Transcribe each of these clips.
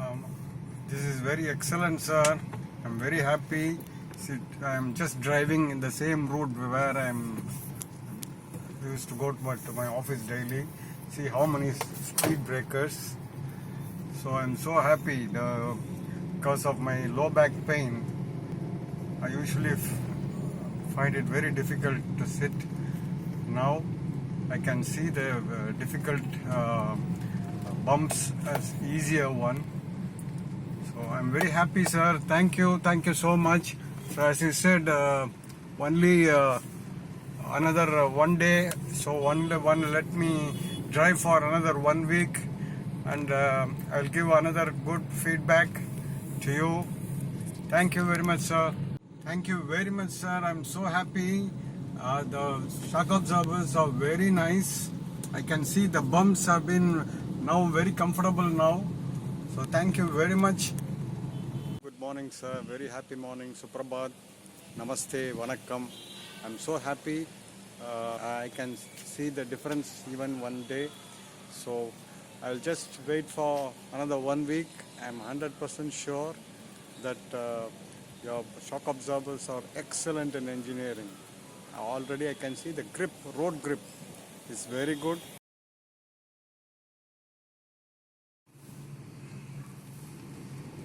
Um, this is very excellent, sir. I'm very happy. See, I'm just driving in the same route where I used to go to my office daily. See how many speed breakers. So I'm so happy because of my low back pain. I usually find it very difficult to sit. Now I can see the difficult bumps as easier one. So I'm very happy, sir. Thank you so much. So as you said, only another one day. So one let me drive for another 1 week, and I'll give another good feedback to you. Thank you very much, sir. Thank you very much, sir. I'm so happy. The shock absorbers are very nice. I can see the bumps have been now very comfortable now. So thank you very much. Good morning, sir. Very happy morning. Suprabhat. Namaste. Vanakkam. I'm so happy. I can see the difference even one day. So I'll just wait for another 1 week. I'm 100% sure that your shock absorbers are excellent in engineering. Already I can see the grip, road grip is very good.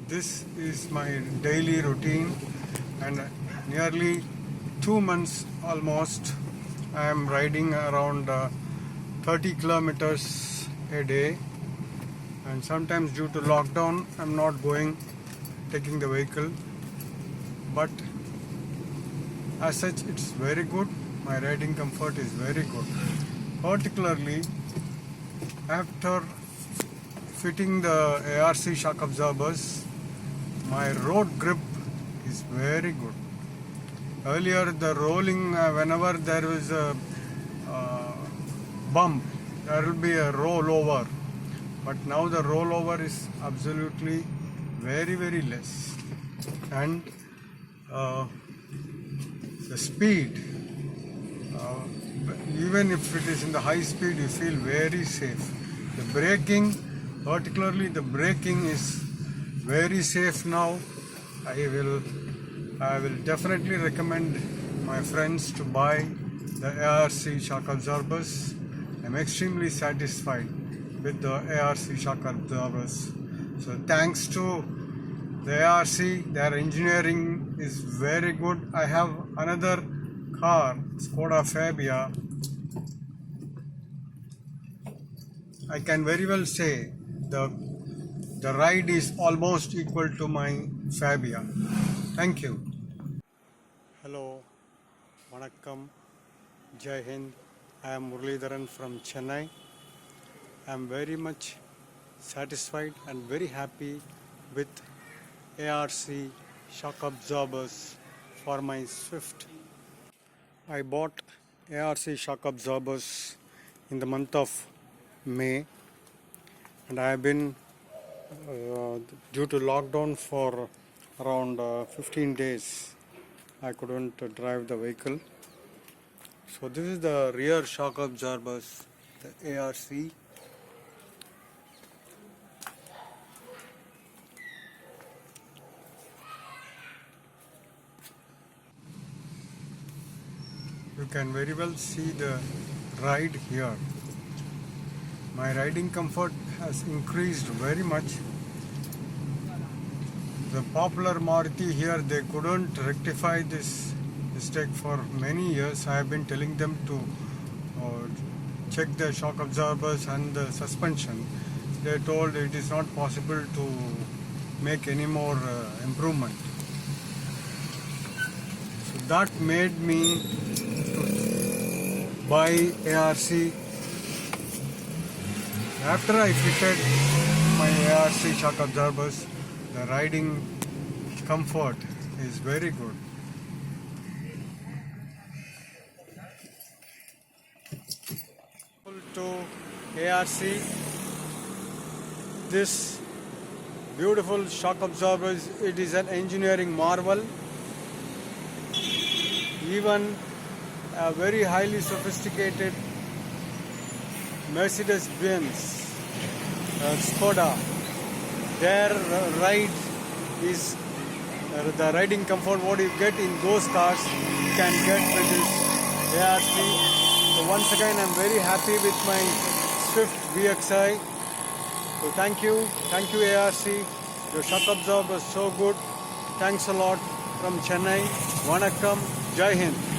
This is my daily routine, and nearly 2 months almost I am riding around 30 kilometers a day, and sometimes due to lockdown I'm not taking the vehicle, but as such it's very good. My riding comfort is very good, particularly after fitting the ARC shock absorbers. My road grip is very good. Earlier the rolling, whenever there is a bump, there will be a rollover, but now the rollover is absolutely very less, and the speed, even if it is in the high speed, you feel very safe. The braking, particularly the braking, is very safe now. I will definitely recommend my friends to buy the ARC shock absorbers. I'm extremely satisfied with the ARC shock absorbers. So thanks to the ARC, their engineering is very good. I have another car, Skoda Fabia. I can very well say the ride is almost equal to my Fabia. Thank you. Hello, Vanakkam, Jai Hind. I am Murlidharan from Chennai. I am very much satisfied and very happy with ARC shock absorbers for my Swift. I bought ARC shock absorbers in the month of May, and I have been due to lockdown for around 15 days. I couldn't drive the vehicle. So this is the rear shock absorbers, the ARC. You can very well see the ride here. My riding comfort has increased very much. The popular Maruti here, they couldn't rectify this mistake for many years. I have been telling them to check the shock absorbers and the suspension. They told it is not possible to make any more improvement. So that made me buy ARC. After I fitted my ARC shock absorbers, the riding comfort is very good. To ARC, this beautiful shock absorbers, it is an engineering marvel. Even a very highly sophisticated Mercedes-Benz Skoda their ride is the riding comfort what you get in those cars you can get with this ARC. So once again I'm very happy with my Swift VXI. So thank you ARC. Your shock absorber was so good. Thanks a lot from Chennai. Vanakkam. Jai Hind.